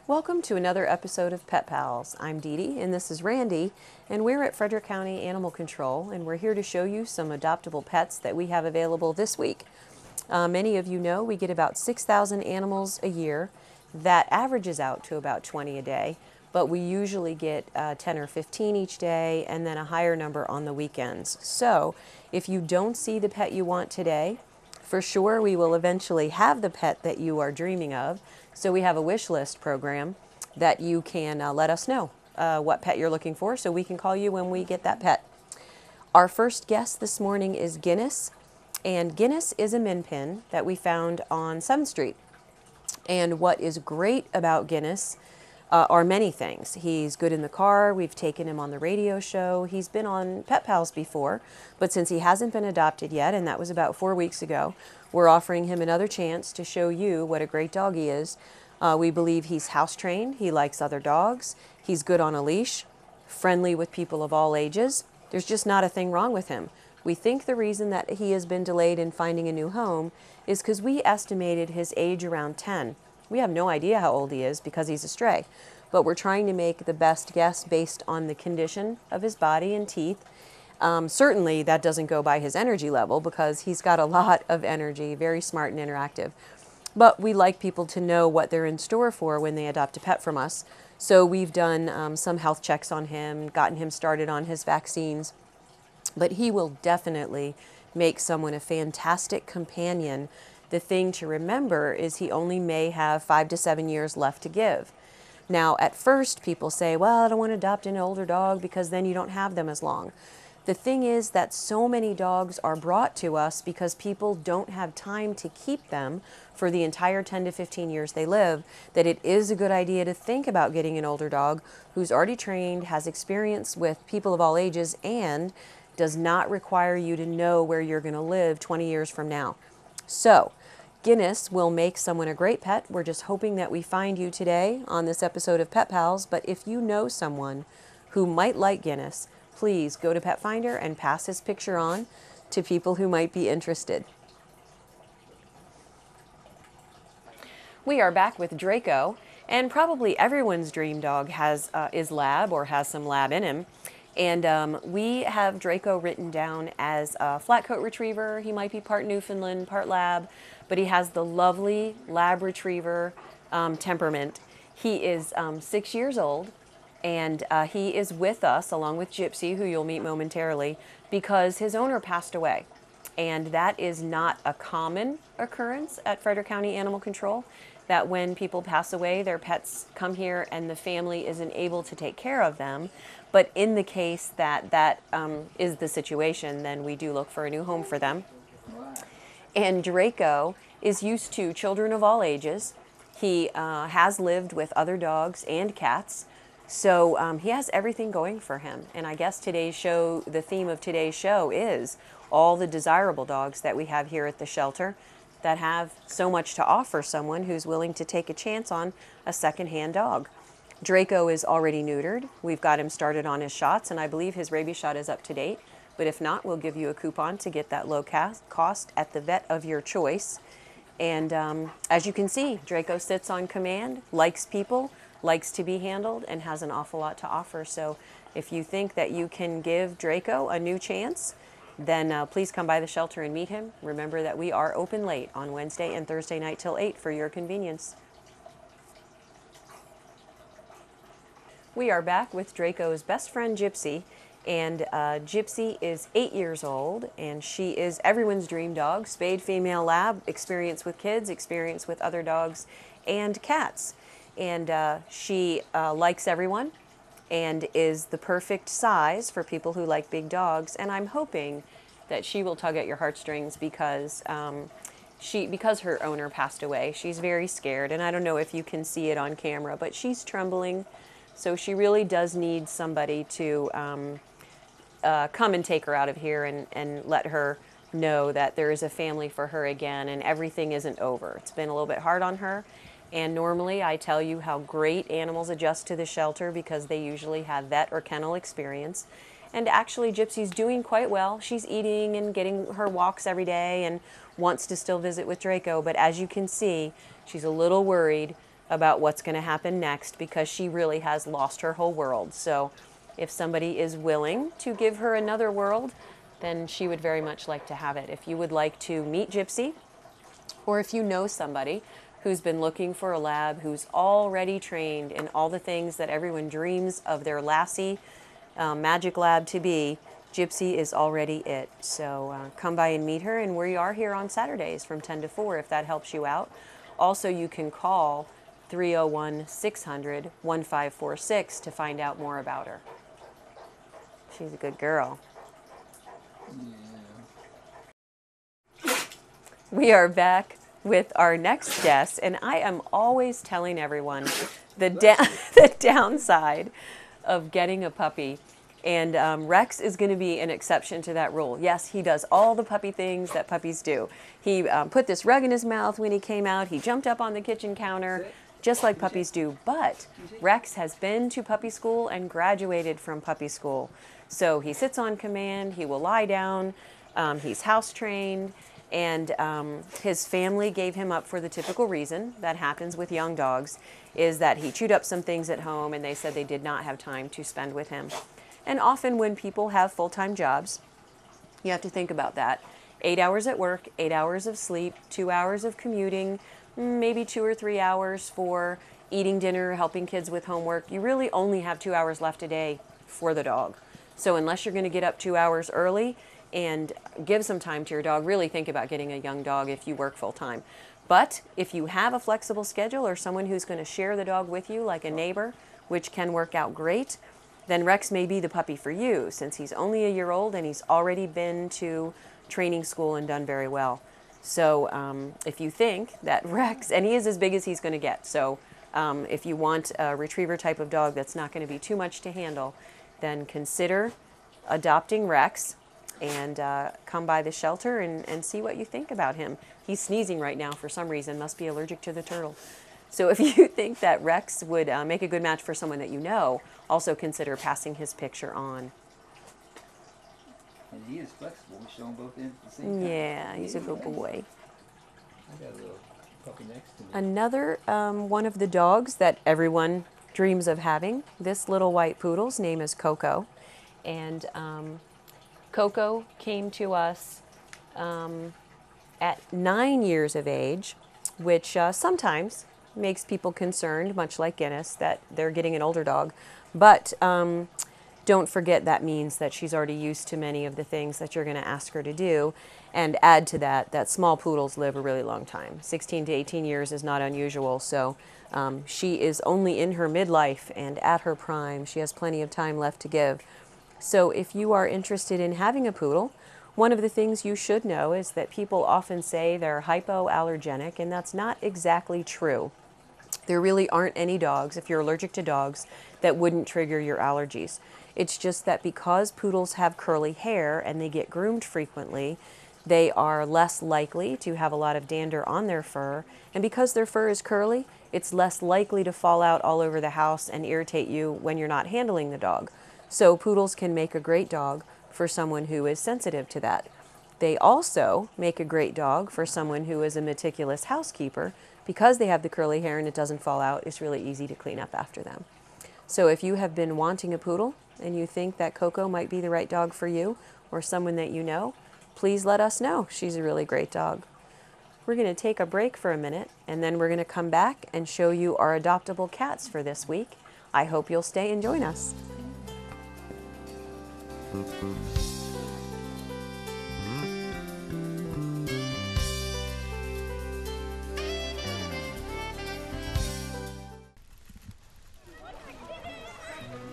Welcome to another episode of Pet Pals. I'm Dee Dee and this is Randy, and we're at Frederick County Animal Control, and we're here to show you some adoptable pets that we have available this week. Many of you know we get about 6,000 animals a year. That averages out to about 20 a day, but we usually get 10 or 15 each day and then a higher number on the weekends. So if you don't see the pet you want today, for sure we will eventually have the pet that you are dreaming of. So we have a wish list program that you can let us know what pet you're looking for so we can call you when we get that pet. Our first guest this morning is Guinness, and Guinness is a min pin that we found on 7th Street. And what is great about Guinness are many things. He's good in the car. We've taken him on the radio show. He's been on Pet Pals before, but since he hasn't been adopted yet, and that was about 4 weeks ago, we're offering him another chance to show you what a great dog he is. We believe he's house trained. He likes other dogs. He's good on a leash, friendly with people of all ages. There's just not a thing wrong with him. We think the reason that he has been delayed in finding a new home is because we estimated his age around 10. We have no idea how old he is because he's a stray, but we're trying to make the best guess based on the condition of his body and teeth. Certainly that doesn't go by his energy level because he's got a lot of energy, very smart and interactive. But we like people to know what they're in store for when they adopt a pet from us. So we've done some health checks on him, gotten him started on his vaccines, but he will definitely make someone a fantastic companion. The thing to remember is he only may have 5 to 7 years left to give. Now, at first, people say, well, I don't want to adopt an older dog because then you don't have them as long. The thing is that so many dogs are brought to us because people don't have time to keep them for the entire 10 to 15 years they live, that it is a good idea to think about getting an older dog who's already trained, has experience with people of all ages, and does not require you to know where you're going to live 20 years from now. So, Guinness will make someone a great pet. We're just hoping that we find you today on this episode of Pet Pals, but if you know someone who might like Guinness, please go to Pet Finder and pass his picture on to people who might be interested. We are back with Draco, and probably everyone's dream dog is lab or has some lab in him. And we have Draco written down as a flat coat retriever. He might be part Newfoundland, part lab, but he has the lovely lab retriever temperament. He is 6 years old, and he is with us along with Gypsy, who you'll meet momentarily, because his owner passed away. And that is not a common occurrence at Frederick County Animal Control, that when people pass away, their pets come here and the family isn't able to take care of them. But in the case that that is the situation, then we do look for a new home for them. And Draco is used to children of all ages. He has lived with other dogs and cats. So he has everything going for him. And I guess today's show, the theme of today's show is all the desirable dogs that we have here at the shelter that have so much to offer someone who's willing to take a chance on a secondhand dog. Draco is already neutered. We've got him started on his shots, and I believe his rabies shot is up to date. But if not, we'll give you a coupon to get that low cost at the vet of your choice. And as you can see, Draco sits on command, likes people, likes to be handled, and has an awful lot to offer. So if you think that you can give Draco a new chance, then please come by the shelter and meet him. Remember that we are open late on Wednesday and Thursday night till 8 for your convenience. We are back with Draco's best friend, Gypsy. And Gypsy is 8 years old, and she is everyone's dream dog. Spayed female lab, experience with kids, experience with other dogs and cats. And she likes everyone and is the perfect size for people who like big dogs. And I'm hoping that she will tug at your heartstrings because because her owner passed away. She's very scared, and I don't know if you can see it on camera, but she's trembling So she really does need somebody to come and take her out of here and let her know that there is a family for her again and everything isn't over. It's been a little bit hard on her. And normally I tell you how great animals adjust to the shelter because they usually have vet or kennel experience. And actually Gypsy's doing quite well. She's eating and getting her walks every day and wants to still visit with Draco. But as you can see, she's a little worried about what's going to happen next because she really has lost her whole world. So if somebody is willing to give her another world, then she would very much like to have it. If you would like to meet Gypsy, or if you know somebody who's been looking for a lab who's already trained in all the things that everyone dreams of their Lassie magic lab to be, Gypsy is already it. So come by and meet her, and we are here on Saturdays from 10 to 4 if that helps you out. Also, you can call 301-600-1546 to find out more about her. She's a good girl. Yeah. We are back with our next guest, and I am always telling everyone the downside of getting a puppy. And Rex is going to be an exception to that rule. Yes, he does all the puppy things that puppies do. He put this rug in his mouth when he came out. He jumped up on the kitchen counter, just like puppies do. But Rex has been to puppy school and graduated from puppy school. So he sits on command. He will lie down. He's house trained. And his family gave him up for the typical reason that happens with young dogs, is that he chewed up some things at home and they said they did not have time to spend with him. And often when people have full-time jobs, you have to think about that. 8 hours at work, 8 hours of sleep, 2 hours of commuting, maybe 2 or 3 hours for eating dinner, helping kids with homework. You really only have 2 hours left a day for the dog. So unless you're going to get up 2 hours early and give some time to your dog, really think about getting a young dog if you work full-time. But if you have a flexible schedule or someone who's going to share the dog with you, like a neighbor, which can work out great, then Rex may be the puppy for you, since he's only a year old and he's already been to training school and done very well. So if you think that Rex, and he is as big as he's going to get, so if you want a retriever type of dog that's not going to be too much to handle, then consider adopting Rex and come by the shelter and see what you think about him. He's sneezing right now for some reason, must be allergic to the turtle. So if you think that Rex would make a good match for someone that you know, also consider passing his picture on. And he is flexible. We show him both ends at the same time. Yeah, he's a good boy. I got a little puppy next to me. Another one of the dogs that everyone dreams of having, this little white poodle's name is Coco. And Coco came to us at 9 years of age, which sometimes makes people concerned, much like Guinness, that they're getting an older dog. But don't forget that means that she's already used to many of the things that you're going to ask her to do. And add to that, that small poodles live a really long time. 16 to 18 years is not unusual. So she is only in her midlife and at her prime. She has plenty of time left to give. So if you are interested in having a poodle, one of the things you should know is that people often say they're hypoallergenic, and that's not exactly true. There really aren't any dogs, if you're allergic to dogs, that wouldn't trigger your allergies. It's just that because poodles have curly hair and they get groomed frequently, they are less likely to have a lot of dander on their fur. And because their fur is curly, it's less likely to fall out all over the house and irritate you when you're not handling the dog. So poodles can make a great dog for someone who is sensitive to that. They also make a great dog for someone who is a meticulous housekeeper. Because they have the curly hair and it doesn't fall out, it's really easy to clean up after them. So if you have been wanting a poodle and you think that Coco might be the right dog for you or someone that you know, please let us know. She's a really great dog. We're going to take a break for a minute and then we're going to come back and show you our adoptable cats for this week. I hope you'll stay and join us.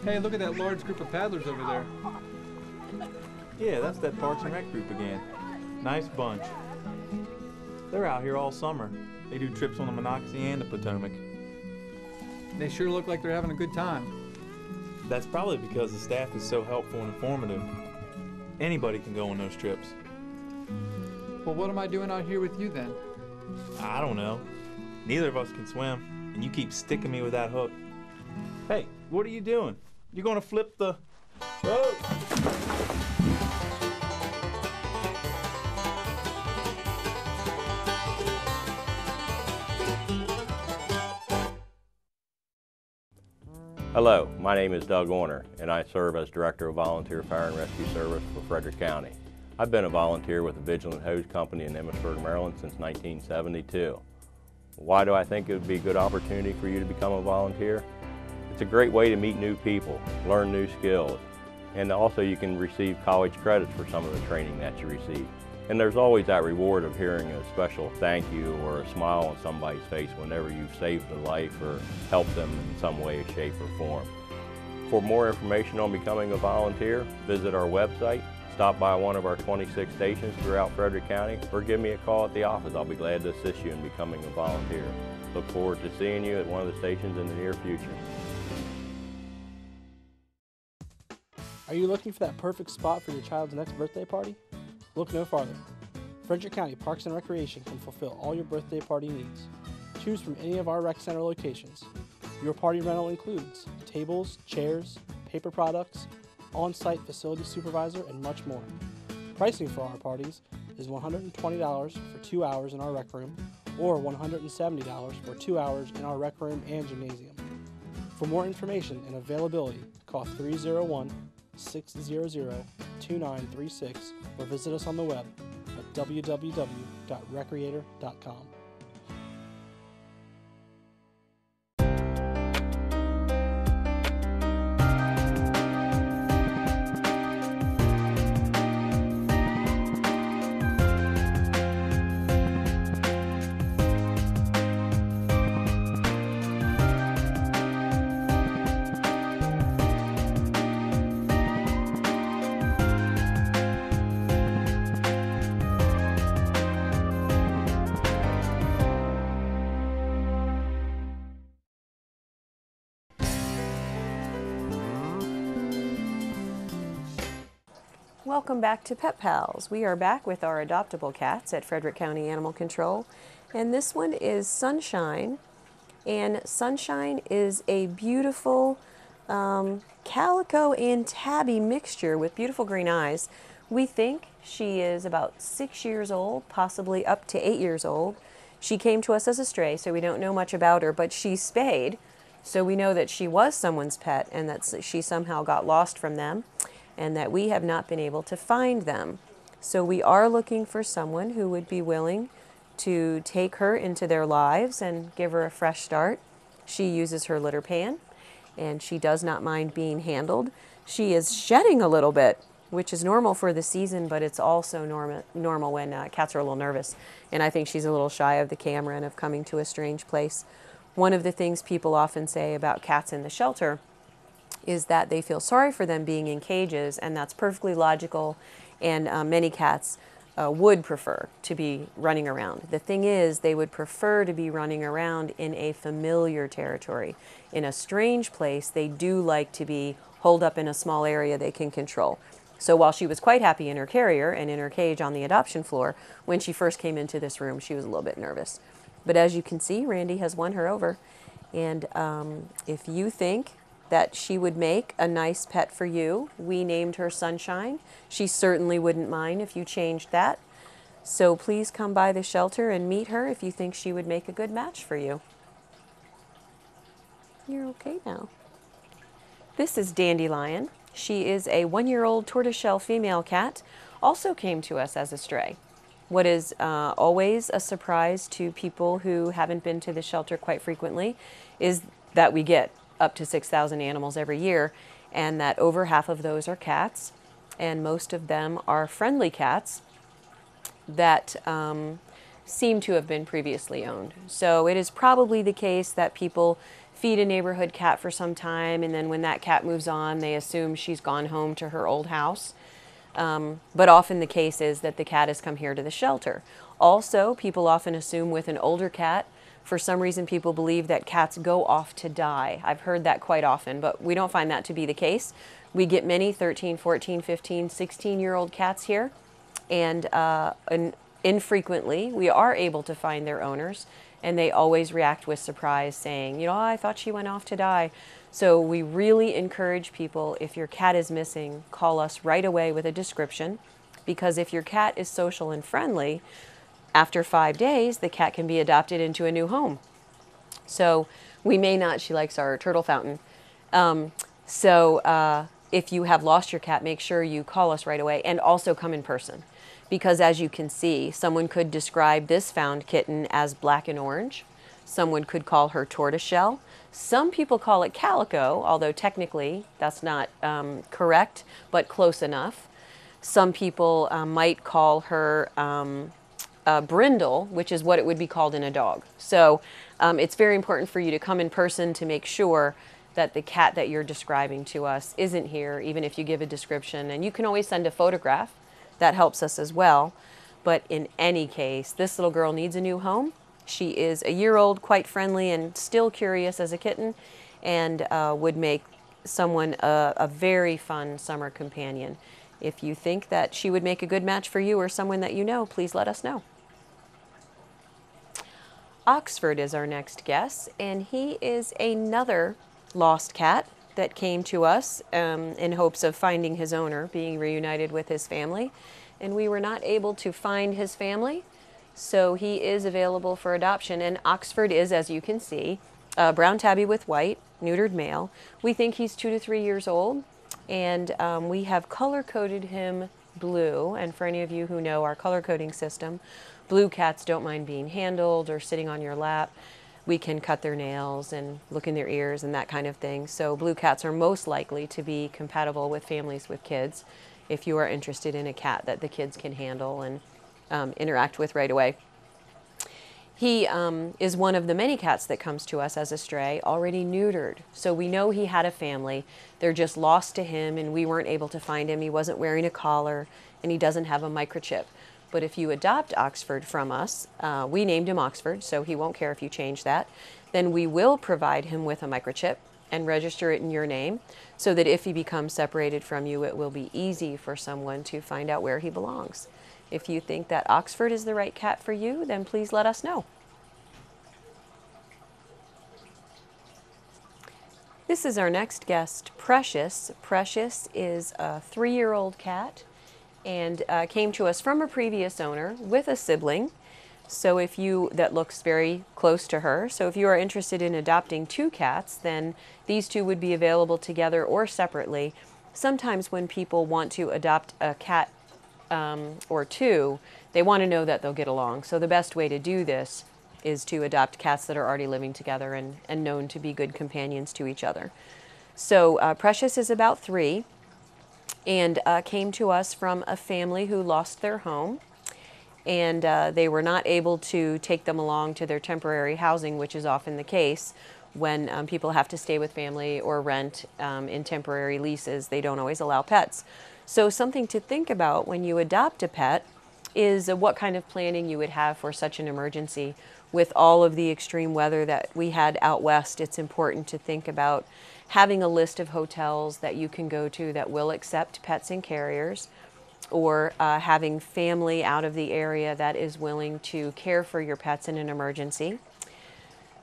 Hey, look at that large group of paddlers over there. Yeah, that's that Parks and Rec group again. Nice bunch. They're out here all summer. They do trips on the Monocacy and the Potomac. They sure look like they're having a good time. That's probably because the staff is so helpful and informative. Anybody can go on those trips. Well, what am I doing out here with you then? I don't know. Neither of us can swim, and you keep sticking me with that hook. Hey, what are you doing? You're gonna flip the... Oh! Hello, my name is Doug Orner, and I serve as Director of Volunteer Fire and Rescue Service for Frederick County. I've been a volunteer with the Vigilant Hose Company in Emmitsburg, Maryland since 1972. Why do I think it would be a good opportunity for you to become a volunteer? It's a great way to meet new people, learn new skills, and also you can receive college credits for some of the training that you receive. And there's always that reward of hearing a special thank you or a smile on somebody's face whenever you've saved a life or helped them in some way, shape, or form. For more information on becoming a volunteer, visit our website, stop by one of our 26 stations throughout Frederick County, or give me a call at the office. I'll be glad to assist you in becoming a volunteer. Look forward to seeing you at one of the stations in the near future. Are you looking for that perfect spot for your child's next birthday party? Look no farther. Frederick County Parks and Recreation can fulfill all your birthday party needs. Choose from any of our rec center locations. Your party rental includes tables, chairs, paper products, on-site facility supervisor, and much more. Pricing for our parties is $120 for 2 hours in our rec room or $170 for 2 hours in our rec room and gymnasium. For more information and availability, call 301-600-2936 or visit us on the web at www.recreator.com. Welcome back to Pet Pals. We are back with our adoptable cats at Frederick County Animal Control, and this one is Sunshine, and Sunshine is a beautiful calico and tabby mixture with beautiful green eyes. We think she is about 6 years old, possibly up to 8 years old. She came to us as a stray, so we don't know much about her, but she's spayed, so we know that she was someone's pet and that she somehow got lost from them, and that we have not been able to find them. So we are looking for someone who would be willing to take her into their lives and give her a fresh start. She uses her litter pan, and she does not mind being handled. She is shedding a little bit, which is normal for the season, but it's also normal when cats are a little nervous. And I think she's a little shy of the camera and of coming to a strange place. One of the things people often say about cats in the shelter is that they feel sorry for them being in cages, and that's perfectly logical, and many cats would prefer to be running around. The thing is, they would prefer to be running around in a familiar territory. In a strange place, they do like to be holed up in a small area they can control. So while she was quite happy in her carrier and in her cage on the adoption floor, when she first came into this room, she was a little bit nervous. But as you can see, Randy has won her over. And if you think that she would make a nice pet for you, we named her Sunshine. She certainly wouldn't mind if you changed that. So please come by the shelter and meet her if you think she would make a good match for you. You're okay now. This is Dandelion. She is a 1-year-old tortoiseshell female cat, also came to us as a stray. What is always a surprise to people who haven't been to the shelter quite frequently is that we get up to 6,000 animals every year, and that over half of those are cats, and most of them are friendly cats that seem to have been previously owned. So it is probably the case that people feed a neighborhood cat for some time, and then when that cat moves on, they assume she's gone home to her old house. But often the case is that the cat has come here to the shelter. Also, people often assume with an older cat, For some reason, people believe that cats go off to die. I've heard that quite often, but we don't find that to be the case. We get many 13, 14, 15, 16-year-old cats here, and infrequently we are able to find their owners, and they always react with surprise, saying, you know, I thought she went off to die. So we really encourage people, if your cat is missing, call us right away with a description, because if your cat is social and friendly, after 5 days, the cat can be adopted into a new home. So we may not, she likes our turtle fountain. If you have lost your cat, make sure you call us right away, and also come in person. Because as you can see, someone could describe this found kitten as black and orange. Someone could call her tortoiseshell. Some people call it calico, although technically that's not correct, but close enough. Some people might call her brindle, which is what it would be called in a dog. So it's very important for you to come in person to make sure that the cat that you're describing to us isn't here, even if you give a description. And you can always send a photograph. That helps us as well. But in any case, this little girl needs a new home. She is a year old, quite friendly, and still curious as a kitten, and would make someone a very fun summer companion. If you think that she would make a good match for you or someone that you know, please let us know. Oxford is our next guest, and he is another lost cat that came to us in hopes of finding his owner, being reunited with his family. And we were not able to find his family, so he is available for adoption. And Oxford is, as you can see, brown tabby with white, neutered male. We think he's 2 to 3 years old, and we have color-coded him blue. And for any of you who know our color-coding system, blue cats don't mind being handled or sitting on your lap. We can cut their nails and look in their ears and that kind of thing. So blue cats are most likely to be compatible with families with kids if you are interested in a cat that the kids can handle and interact with right away. He is one of the many cats that comes to us as a stray, already neutered. So we know he had a family. They're just lost to him, and we weren't able to find him. He wasn't wearing a collar, and he doesn't have a microchip. But if you adopt Oxford from us, we named him Oxford, so he won't care if you change that, then we will provide him with a microchip and register it in your name, so that if he becomes separated from you, it will be easy for someone to find out where he belongs. If you think that Oxford is the right cat for you, then please let us know. This is our next guest, Precious. Precious is a 3-year-old cat, and came to us from a previous owner with a sibling. So if you, that looks very close to her. So if you are interested in adopting 2 cats, then these 2 would be available together or separately. Sometimes when people want to adopt a cat or 2, they want to know that they'll get along. So the best way to do this is to adopt cats that are already living together and known to be good companions to each other. So Precious is about 3. And came to us from a family who lost their home, and they were not able to take them along to their temporary housing, which is often the case when people have to stay with family or rent in temporary leases. They don't always allow pets. So something to think about when you adopt a pet is what kind of planning you would have for such an emergency. With all of the extreme weather that we had out west, it's important to think about having a list of hotels that you can go to that will accept pets and carriers, or having family out of the area that is willing to care for your pets in an emergency.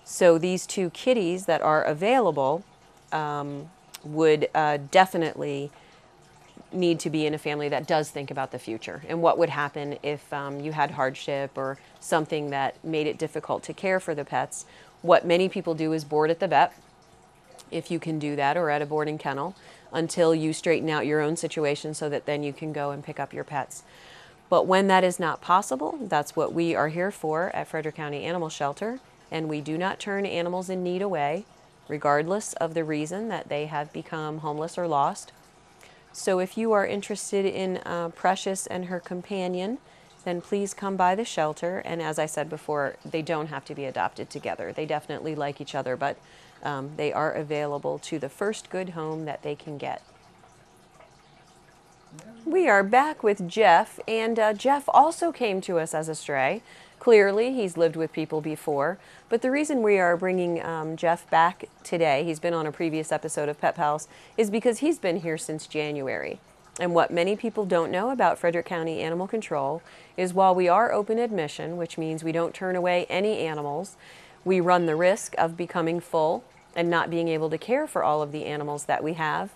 So these 2 kitties that are available would definitely need to be in a family that does think about the future and what would happen if you had hardship or something that made it difficult to care for the pets. What many people do is board at the vet, if you can do that, or at a boarding kennel, until you straighten out your own situation so that then you can go and pick up your pets. But when that is not possible, that's what we are here for at Frederick County Animal Shelter, and we do not turn animals in need away, regardless of the reason that they have become homeless or lost. So if you are interested in Precious and her companion, then please come by the shelter. And as I said before, they don't have to be adopted together. They definitely like each other, but they are available to the first good home that they can get. We are back with Jeff, and Jeff also came to us as a stray. Of Clearly, he's lived with people before, but the reason we are bringing Jeff back today, he's been on a previous episode of Pet Pals, is because he's been here since January. And what many people don't know about Frederick County Animal Control is while we are open admission, which means we don't turn away any animals, we run the risk of becoming full and not being able to care for all of the animals that we have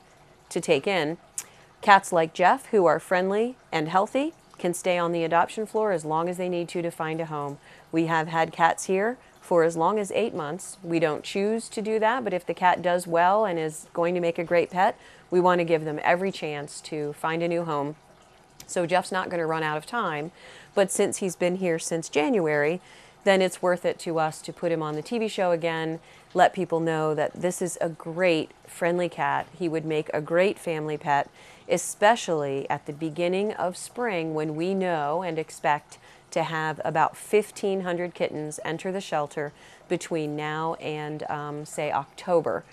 to take in. Cats like Jeff, who are friendly and healthy, can stay on the adoption floor as long as they need to find a home. We have had cats here for as long as 8 months. We don't choose to do that, but if the cat does well and is going to make a great pet, we want to give them every chance to find a new home. So Jeff's not going to run out of time, but since he's been here since January, then it's worth it to us to put him on the TV show again, let people know that this is a great, friendly cat. He would make a great family pet, especially at the beginning of spring when we know and expect to have about 1,500 kittens enter the shelter between now and, say, October.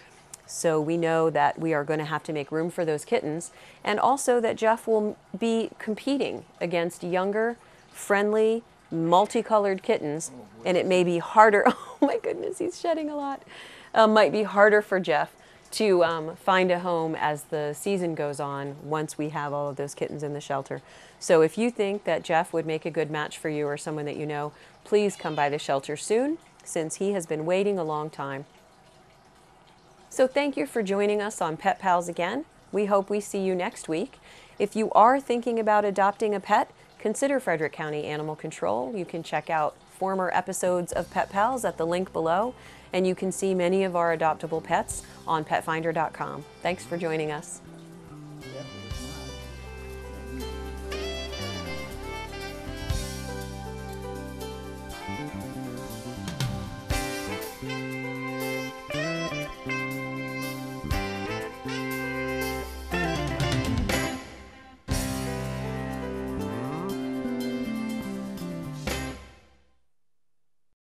So we know that we are going to have to make room for those kittens, and also that Jeff will be competing against younger, friendly, multicolored kittens, and it may be harder, oh my goodness, he's shedding a lot, might be harder for Jeff to find a home as the season goes on once we have all of those kittens in the shelter. So if you think that Jeff would make a good match for you or someone that you know, please come by the shelter soon, since he has been waiting a long time. So thank you for joining us on Pet Pals again. We hope we see you next week. If you are thinking about adopting a pet, consider Frederick County Animal Control. You can check out former episodes of Pet Pals at the link below, and you can see many of our adoptable pets on petfinder.com. Thanks for joining us. Yeah.